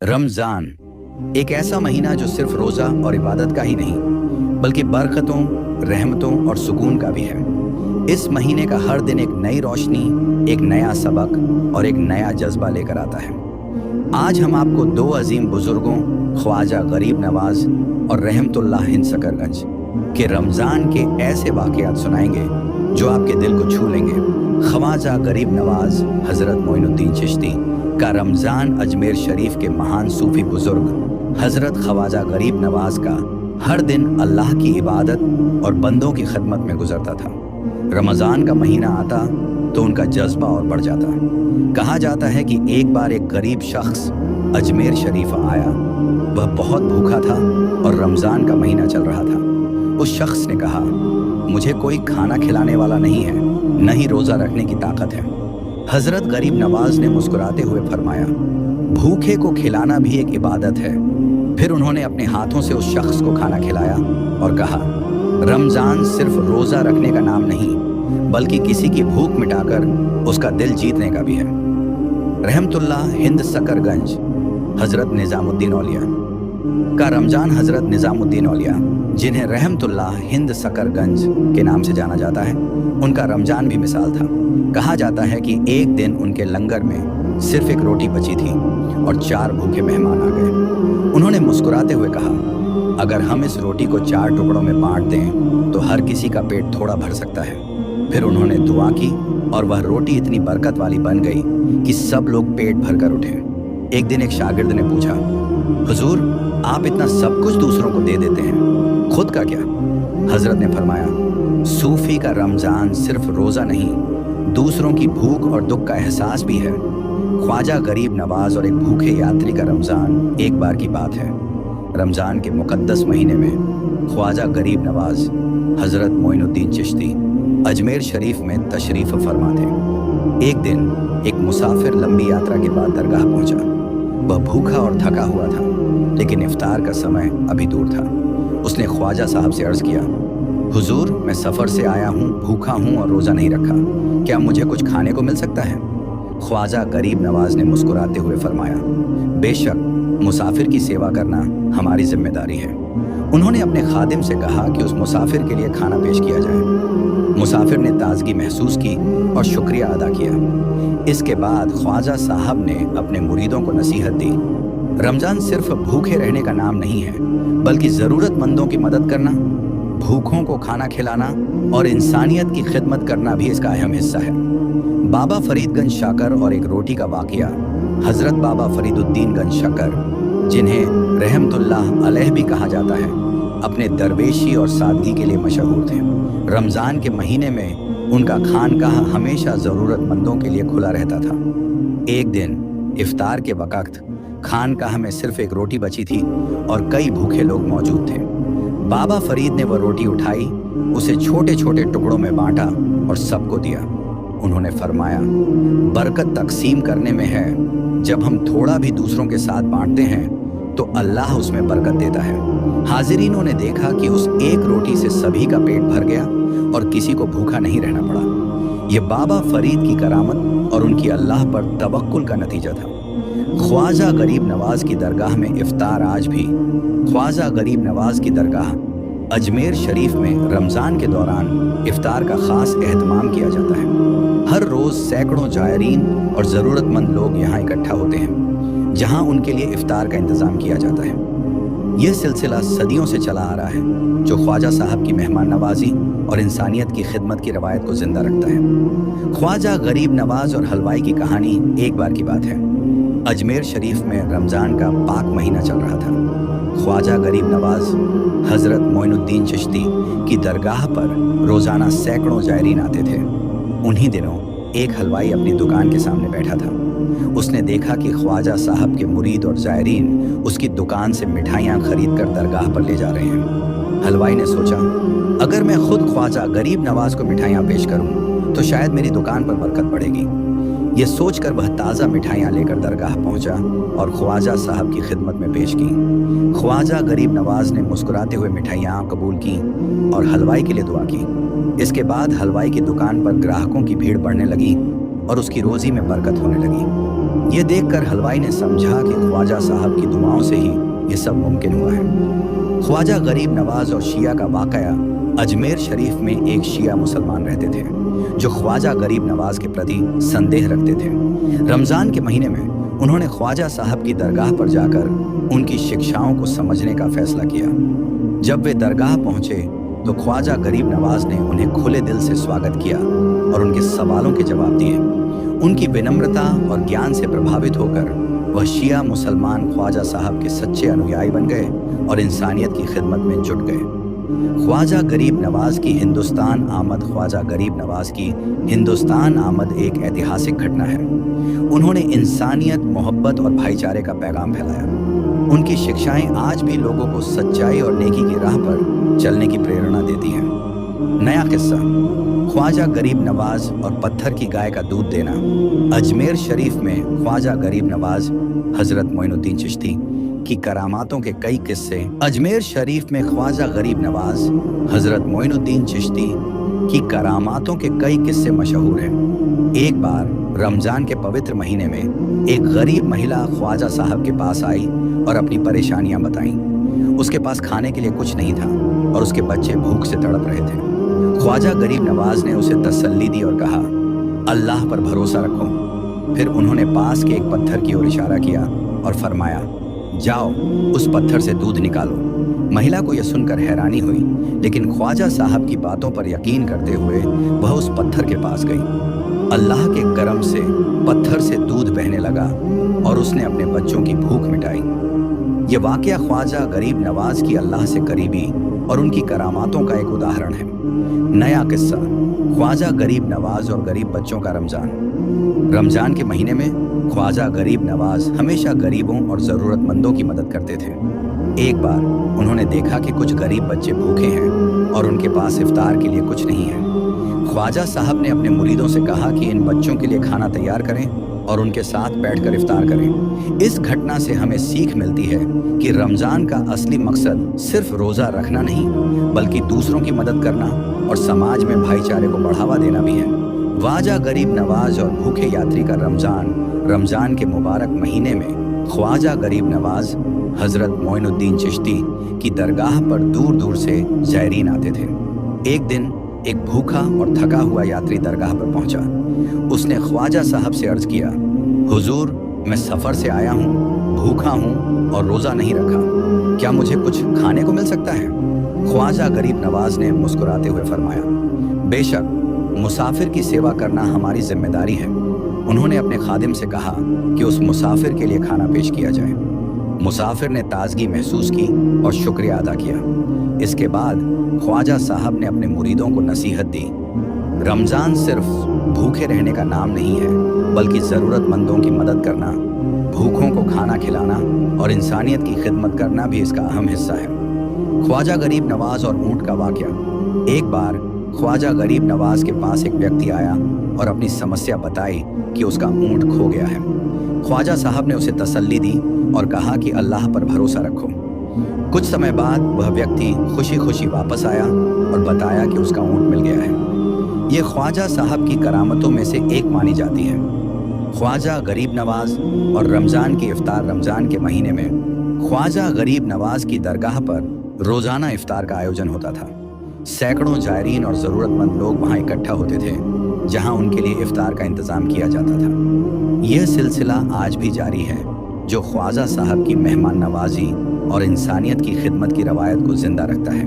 रमज़ान एक ऐसा महीना जो सिर्फ रोज़ा और इबादत का ही नहीं बल्कि बरकतों, रहमतों और सुकून का भी है। इस महीने का हर दिन एक नई रोशनी, एक नया सबक और एक नया जज्बा लेकर आता है। आज हम आपको दो अजीम बुजुर्गों ख्वाजा गरीब नवाज और रहमतुल्लाह हिंद सकरगंज के रमज़ान के ऐसे वाक़यात सुनाएंगे जो आपके दिल को छू लेंगे। ख्वाजा गरीब नवाज हज़रत मोइनुद्दीन चिश्ती का रमज़ान अजमेर शरीफ के महान सूफी बुजुर्ग हज़रत ख्वाजा गरीब नवाज का हर दिन अल्लाह की इबादत और बंदों की खिदमत में गुजरता था। रमज़ान का महीना आता तो उनका जज्बा और बढ़ जाता। कहा जाता है कि एक बार एक गरीब शख्स अजमेर शरीफ आया। वह बहुत भूखा था और रमज़ान का महीना चल रहा था। उस शख्स ने कहा, मुझे कोई खाना खिलाने वाला नहीं है, न ही रोज़ा रखने की ताकत है। हज़रत गरीब नवाज ने मुस्कुराते हुए फरमाया, भूखे को खिलाना भी एक इबादत है। फिर उन्होंने अपने हाथों से उस शख्स को खाना खिलाया और कहा, रमज़ान सिर्फ रोज़ा रखने का नाम नहीं बल्कि किसी की भूख मिटाकर उसका दिल जीतने का भी है। रहमतुल्लाह हिंद सकरगंज हज़रत निज़ामुद्दीन औलिया का रमज़ान हज़रत निज़ामुद्दीन औलिया, जिन्हें रहमतुल्लाह हिंद सकरगंज के नाम से जाना जाता है, उनका रमज़ान भी मिसाल था। कहा जाता है कि एक दिन उनके लंगर में सिर्फ एक रोटी बची थी और 4 भूखे मेहमान आ गए। उन्होंने मुस्कुराते हुए कहा, अगर हम इस रोटी को 4 टुकड़ों में बांट दें तो हर किसी का पेट थोड़ा भर सकता है। फिर उन्होंने दुआ की और वह रोटी इतनी बरकत वाली बन गई कि सब लोग पेट भर कर उठे। एक दिन एक शागिर्द ने पूछा, हुजूर, आप इतना सब कुछ दूसरों को दे देते हैं, खुद का क्या? हजरत ने फरमाया, सूफी का रमज़ान सिर्फ रोज़ा नहीं, दूसरों की भूख और दुख का एहसास भी है। ख्वाजा गरीब नवाज और एक भूखे यात्री का रमज़ान एक बार की बात है। रमज़ान के मुक़द्दस महीने में ख्वाजा गरीब नवाज हज़रत मोइनुद्दीन चिश्ती अजमेर शरीफ में तशरीफ़ फरमा थे। एक दिन एक मुसाफिर लंबी यात्रा के बाद दरगाह पहुंचा। वह भूखा और थका हुआ था, लेकिन इफ्तार का समय अभी दूर था। उसने ख्वाजा साहब से अर्ज़ किया, हुजूर, मैं सफ़र से आया हूँ, भूखा हूँ और रोज़ा नहीं रखा, क्या मुझे कुछ खाने को मिल सकता है? ख्वाजा गरीब नवाज ने मुस्कुराते हुए फरमाया, बेशक, मुसाफिर की सेवा करना हमारी जिम्मेदारी है। उन्होंने अपने खादिम से कहा कि उस मुसाफिर के लिए खाना पेश किया जाए। मुसाफिर ने ताजगी महसूस की और शुक्रिया अदा किया। इसके बाद ख्वाजा साहब ने अपने मुरीदों को नसीहत दी, रमज़ान सिर्फ भूखे रहने का नाम नहीं है बल्कि ज़रूरतमंदों की मदद करना, भूखों को खाना खिलाना और इंसानियत की खिदमत करना भी इसका अहम हिस्सा है। बाबा फरीदगंज शाकर और एक रोटी का वाक़या। हज़रत बाबा फरीदुद्दीन गंज शकर, जिन्हें रहमतुल्लाह अलैह भी कहा जाता है, अपने दरवेशी और सादगी के लिए मशहूर थे। रमज़ान के महीने में उनका खानकाह हमेशा ज़रूरतमंदों के लिए खुला रहता था। एक दिन इफ्तार के वक़्त खानकाह में सिर्फ एक रोटी बची थी और कई भूखे लोग मौजूद थे। बाबा फरीद ने वह रोटी उठाई, उसे छोटे छोटे टुकड़ों में बांटा और सबको दिया। उन्होंने फरमाया, बरकत तकसीम करने में है। जब हम थोड़ा भी दूसरों के साथ बांटते हैं तो अल्लाह उसमें बरकत देता है। हाजिरीनों ने देखा कि उस एक रोटी से सभी का पेट भर गया और किसी को भूखा नहीं रहना पड़ा। ये बाबा फरीद की करामत और उनकी अल्लाह पर तवक्कुल का नतीजा था। ख्वाजा गरीब नवाज की दरगाह में इफ्तार आज भी ख्वाजा गरीब नवाज की दरगाह अजमेर शरीफ में रमज़ान के दौरान इफ्तार का ख़ास एहतमाम किया जाता है। हर रोज़ सैकड़ों जायरीन और ज़रूरतमंद लोग यहाँ इकट्ठा होते हैं, जहाँ उनके लिए इफ्तार का इंतज़ाम किया जाता है। यह सिलसिला सदियों से चला आ रहा है, जो ख्वाजा साहब की मेहमान नवाजी और इंसानियत की खिदमत की रवायत को ज़िंदा रखता है। ख्वाजा गरीब नवाज और हलवाई की कहानी एक बार की बात है। अजमेर शरीफ में रमज़ान का पाक महीना चल रहा था। ख्वाजा गरीब नवाज हज़रत मोइनुद्दीन चिश्ती की दरगाह पर रोज़ाना सैकड़ों जायरीन आते थे। उन्हीं दिनों एक हलवाई अपनी दुकान के सामने बैठा था। उसने देखा कि ख्वाजा साहब के मुरीद और जायरीन उसकी दुकान से मिठाइयाँ खरीद कर दरगाह पर ले जा रहे हैं। हलवाई ने सोचा, अगर मैं खुद ख्वाजा गरीब नवाज को मिठाइयाँ पेश करूँ तो शायद मेरी दुकान पर बरकत बढ़ेगी। ये सोचकर वह ताज़ा मिठाइयाँ लेकर दरगाह पहुँचा और ख्वाजा साहब की खिदमत में पेश की। ख्वाजा गरीब नवाज ने मुस्कुराते हुए मिठाइयाँ कबूल की और हलवाई के लिए दुआ की। इसके बाद हलवाई की दुकान पर ग्राहकों की भीड़ बढ़ने लगी और उसकी रोजी में बरकत होने लगी। ये देखकर हलवाई ने समझा कि ख्वाजा साहब की दुआओं से ही ये सब मुमकिन हुआ है। ख्वाजा गरीब नवाज और शिया का वाकया अजमेर शरीफ में एक शिया मुसलमान रहते थे जो ख्वाजा गरीब नवाज के प्रति संदेह रखते थे। रमज़ान के महीने में उन्होंने ख्वाजा साहब की दरगाह पर जाकर उनकी शिक्षाओं को समझने का फैसला किया। जब वे दरगाह पहुंचे तो ख्वाजा गरीब नवाज ने उन्हें खुले दिल से स्वागत किया और उनके सवालों के जवाब दिए। उनकी विनम्रता और ज्ञान से प्रभावित होकर वह शिया मुसलमान ख्वाजा साहब के सच्चे अनुयायी बन गए और इंसानियत की खिदमत में जुट गए। ख्वाजा गरीब नवाज की हिंदुस्तान आमद ख्वाजा गरीब नवाज की हिंदुस्तान आमद एक ऐतिहासिक घटना है। उन्होंने इंसानियत, मोहब्बत और भाईचारे का पैगाम फैलाया। उनकी शिक्षाएं आज भी लोगों को सच्चाई और नेकी की राह पर चलने की प्रेरणा देती हैं। नया किस्सा, ख्वाजा गरीब नवाज और पत्थर की गाय का दूध देना। अजमेर शरीफ में ख्वाजा गरीब नवाज हजरत मोइनुद्दीन चिश्ती की करामातों के कई किस्से। अजमेर शरीफ में ख्वाजा गरीब नवाज हजरत मोइनुद्दीन चिश्ती की करामातों के कई किस्से मशहूर हैं। एक बार रमजान के पवित्र महीने में एक गरीब महिला ख्वाजा साहब के पास आई और अपनी परेशानियां बताईं। उसके पास खाने के लिए कुछ नहीं था और उसके बच्चे भूख से तड़प रहे थे। ख्वाजा गरीब नवाज ने उसे तसल्ली दी और कहा, अल्लाह पर भरोसा रखो। फिर उन्होंने पास के एक पत्थर की ओर इशारा किया और फरमाया, जाओ उस पत्थर से दूध निकालो। महिला को यह सुनकर हैरानी हुई, लेकिन ख्वाजा साहब की बातों पर यकीन करते हुए वह उस पत्थर के पास गई। अल्लाह के करम से पत्थर से दूध बहने लगा और उसने अपने बच्चों की भूख मिटाई। ये वाकया ख्वाजा गरीब नवाज की अल्लाह से करीबी और उनकी करामातों का एक उदाहरण है। नया किस्सा, ख्वाजा गरीब नवाज और गरीब बच्चों का रमजान। रमजान के महीने में ख्वाजा गरीब नवाज हमेशा गरीबों और ज़रूरतमंदों की मदद करते थे। एक बार उन्होंने देखा कि कुछ गरीब बच्चे भूखे हैं और उनके पास इफ्तार के लिए कुछ नहीं है। ख्वाजा साहब ने अपने मुरीदों से कहा कि इन बच्चों के लिए खाना तैयार करें और उनके साथ बैठकर इफ्तार करें। इस घटना से हमें सीख मिलती है कि रमज़ान का असली मकसद सिर्फ रोज़ा रखना नहीं, बल्कि दूसरों की मदद करना और समाज में भाईचारे को बढ़ावा देना भी है। ख्वाजा गरीब नवाज और भूखे यात्री का रमज़ान के मुबारक महीने में ख्वाजा गरीब नवाज हजरत मोइनुद्दीन चिश्ती की दरगाह पर दूर दूर से ज़ायरीन आते थे। एक दिन एक भूखा और थका हुआ यात्री दरगाह पर पहुंचा। उसने ख्वाजा साहब से अर्ज किया, हुजूर, मैं सफ़र से आया हूँ, भूखा हूँ और रोज़ा नहीं रखा, क्या मुझे कुछ खाने को मिल सकता है? ख्वाजा गरीब नवाज ने मुस्कुराते हुए फरमाया, बेशक, मुसाफिर की सेवा करना हमारी जिम्मेदारी है। उन्होंने अपने खादिम से कहा कि उस मुसाफिर के लिए खाना पेश किया जाए। मुसाफिर ने ताजगी महसूस की और शुक्रिया अदा किया। इसके बाद ख्वाजा साहब ने अपने मुरीदों को नसीहत दी, रमज़ान सिर्फ भूखे रहने का नाम नहीं है, बल्कि ज़रूरतमंदों की मदद करना, भूखों को खाना खिलाना और इंसानियत की खिदमत करना भी इसका अहम हिस्सा है। ख्वाजा गरीब नवाज और ऊँट का वाक़या। एक बार ख्वाजा गरीब नवाज के पास एक व्यक्ति आया और अपनी समस्या बताई कि उसका ऊँट खो गया है। ख्वाजा साहब ने उसे तसल्ली दी और कहा कि अल्लाह पर भरोसा रखो। कुछ समय बाद वह व्यक्ति खुशी खुशी वापस आया और बताया कि उसका ऊँट मिल गया है। ये ख्वाजा साहब की करामतों में से एक मानी जाती है। ख्वाजा गरीब नवाज और रमज़ान की इफ्तार। रमज़ान के महीने में ख्वाजा गरीब नवाज की दरगाह पर रोज़ाना इफ्तार का आयोजन होता था। सैकड़ों ज़ायरीन और ज़रूरतमंद लोग वहाँ इकट्ठा होते थे, जहाँ उनके लिए इफ्तार का इंतज़ाम किया जाता था। यह सिलसिला आज भी जारी है, जो ख्वाजा साहब की मेहमान नवाजी और इंसानियत की खिदमत की रवायत को ज़िंदा रखता है।